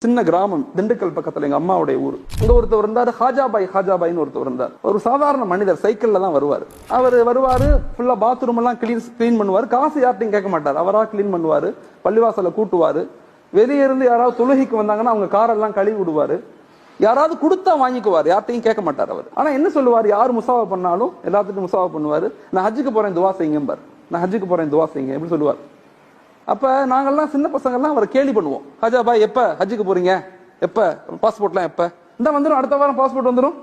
சின்ன கிராமம் திண்டுக்கல் பக்கத்துல எங்க அம்மாவுடைய ஊர். இங்க ஒருத்தர் இருந்தாரு, ஹாஜாபாய்னு ஒருத்தர் இருந்தார். ஒரு சாதாரண மனிதர், சைக்கிள்ல தான் வருவாரு. அவர் வருவாரு, ஃபுல்லா பாத்ரூம் எல்லாம் கிளீன் பண்ணுவாரு. காசு யார்ட்டையும் கேட்க மாட்டாரு, அவரா கிளீன் பண்ணுவாரு. பள்ளிவாசல கூட்டுவாரு. வெளியே இருந்து யாராவது தொழுகைக்கு வந்தாங்கன்னா அவங்க காரெல்லாம் கழுவி விடுவாரு. யாராவது கொடுத்தா வாங்கிக்குவாரு, யார்ட்டையும் கேட்க மாட்டார் அவர். ஆனா என்ன சொல்லுவாரு, யார் முசாவா பண்ணாலும் எல்லாத்துக்கும் முசாவா பண்ணுவாரு. நான் ஹஜ்ஜுக்கு போறேன் துவா செய்யுங்க, நான் ஹஜ்ஜுக்கு போறேன் துவா செய்யுங்க எப்படி சொல்லுவார். அப்ப நாங்கெல்லாம் சின்ன பசங்க எல்லாம் அவரை கேலி பண்ணுவோம். ஹஜா பாய் எப்ப ஹஜ்ஜுக்கு போறீங்க, எப்ப பாஸ்போர்ட்லாம் எப்ப இந்த வந்துடும், அடுத்த வாரம் பாஸ்போர்ட் வந்துடும்,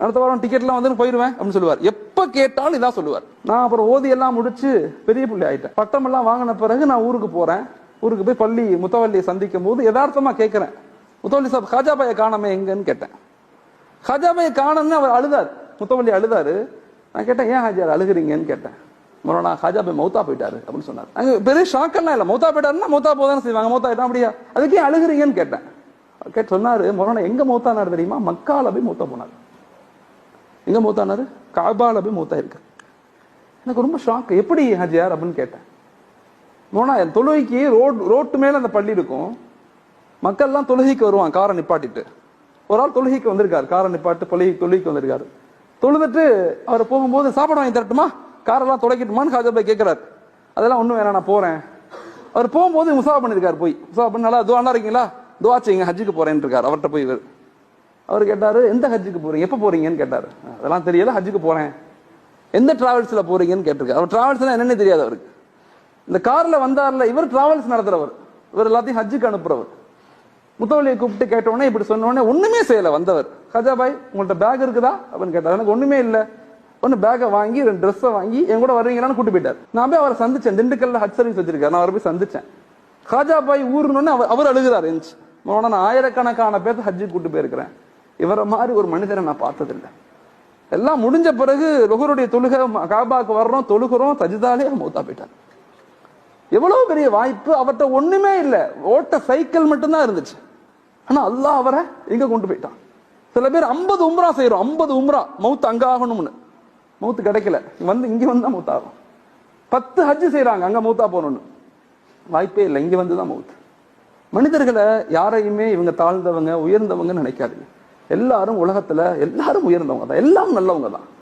அடுத்த வாரம் டிக்கெட் எல்லாம் வந்து போயிருவேன் அப்படின்னு சொல்லுவார். எப்ப கேட்டாலும் இதான் சொல்லுவார். நான் அப்புறம் ஓதி எல்லாம் முடிச்சு பெரிய பிள்ளை ஆயிட்டேன். பட்டம் எல்லாம் வாங்கின பிறகு நான் ஊருக்கு போறேன். ஊருக்கு போய் பள்ளி முத்தவல்லியை சந்திக்கும் போது யதார்த்தமா கேட்கிறேன், முத்தவல்லி சாப் ஹாஜாபாயை காணாம எங்கன்னு கேட்டேன். ஹாஜாபாயை காணன்னு அவர் அழுதார், முத்தவல்லி அழுதாரு. நான் கேட்டேன், ஏன் ஹாஜியார் அழுகுறீங்கன்னு கேட்டேன். மொரானா ஹாஜாபாய் மௌத்தா போயிட்டாரு அப்படின்னு சொன்னார். அங்க பெரிய ஷாக்கெல்லாம் இல்ல, மௌத்தா போயிட்டாருன்னா மௌத்தா போதானே செய்வாங்க, மௌத்தா ஆயிட்டா அப்படியா, அதுக்கே அழுகுறீங்கன்னு கேட்டேன். கேட்டு சொன்னாரு, மொரானா எங்க மௌத்தானாரு தெரியுமா, மக்கால போய் மௌத்தா போனாரு. எங்க மௌத்தானாரு, காபால போய் மௌத்தா இருக்கு. எனக்கு ரொம்ப ஷாக், எப்படி ஹாஜியார் அப்படின்னு கேட்டேன். மொரானா தொழுகைக்கு ரோட்டு மேல அந்த பள்ளி இருக்கும், மக்கள் எல்லாம் தொழுகைக்கு வருவான் காரை நிப்பாட்டிட்டு. ஒரு ஆள் தொழுகைக்கு வந்திருக்காரு, காரை நிப்பாட்டு தொழுகைக்கு வந்திருக்காரு. தொழுதுட்டு அவர் போகும்போது சாப்பாடு வாங்கி தரட்டுமா, காரெல்லாம் துடைக்கட்டுமான்னு ஹாஜாபாய் கேட்கிறாரு. அதெல்லாம் ஒண்ணும் வேணாம், நான் போறேன். அவர் போகும்போது முசாவா பண்ணிருக்காரு. போய் முசாவா பண்ணி நல்லா துவா இருக்கீங்களா, துவா செய்யுங்க, ஹஜ்ஜுக்கு போறேன்னு இருக்காரு. அவர்கிட்ட போய் அவர் கேட்டாரு, எந்த ஹஜ்ஜுக்கு போறீங்க, எப்ப போறீங்கன்னு கேட்டாரு. அதெல்லாம் தெரியல, ஹஜ்ஜுக்கு போறேன். எந்த டிராவல்ஸ்ல போறீங்கன்னு கேட்டிருக்காரு. அவர் டிராவல்ஸ்னா என்னன்னு தெரியாது அவருக்கு. இந்த கார்ல வந்தார்ல, இவர் டிராவல்ஸ் நடத்துறவர், இவர் எல்லாத்தையும் ஹஜ்ஜுக்கு அனுப்புறவர். முத்தவல்லியை கூப்பிட்டு கேட்டோடனே இப்படி சொன்னோடனே ஒண்ணுமே செய்யல வந்தவர். ஹாஜாபாய் உங்கள்ட்ட பேக் இருக்குதா அப்படின்னு கேட்டார். எனக்கு ஒண்ணுமே இல்லை. ஒன்னு பேக்கை வாங்கி 2 ட்ரெஸ்ஸை வாங்கி என் கூட வருவீங்களான்னு கூட்டு போயிட்டார். நான் போய் அவரை சந்திச்சேன், திண்டுக்கல்ல ஹஜ் சர்வீஸ் வச்சிருக்காரு, நான் அவரை போய் சந்திச்சேன். ஹாஜாபாய் ஊர்னு அவர் அழுகுறாரு. நான் ஆயிரக்கணக்கான பேர்த்து ஹஜ்ஜுக்கு கூட்டு போயிருக்கிறேன், இவரை மாதிரி ஒரு மனிதரை நான் பார்த்ததில்லை. எல்லாம் முடிஞ்ச பிறகு லுஹருடைய தொழுகை காபாக்கு வர்றோம், தொழுகிறோம், சஜிதாலே மௌத்தா போயிட்டார். எவ்வளவு பெரிய வாய்ப்பு, அவர்கிட்ட ஒண்ணுமே இல்லை, ஓட்ட சைக்கிள் மட்டும்தான் இருந்துச்சு. ஆனா அல்லாஹ் அவரை எங்க கொண்டு போயிட்டான். சில பேர் 50 உம்ரா செய்யறோம், 50 உம்ரா மௌத் அங்க ஆகணும்னு, மௌத்து கிடைக்கல, இங்க வந்து மௌத் ஆகும். 10 ஹஜ் செய்யறாங்க, அங்க மௌத்தா போகணும்னு, வாய்ப்பே இல்லை, இங்க வந்துதான் மௌத். மனிதர்களை யாரையுமே இவங்க தாழ்ந்தவங்க உயர்ந்தவங்க நினைக்காதீங்க. எல்லாரும் உலகத்துல எல்லாரும் உயர்ந்தவங்க தான், எல்லாம் நல்லவங்க தான்.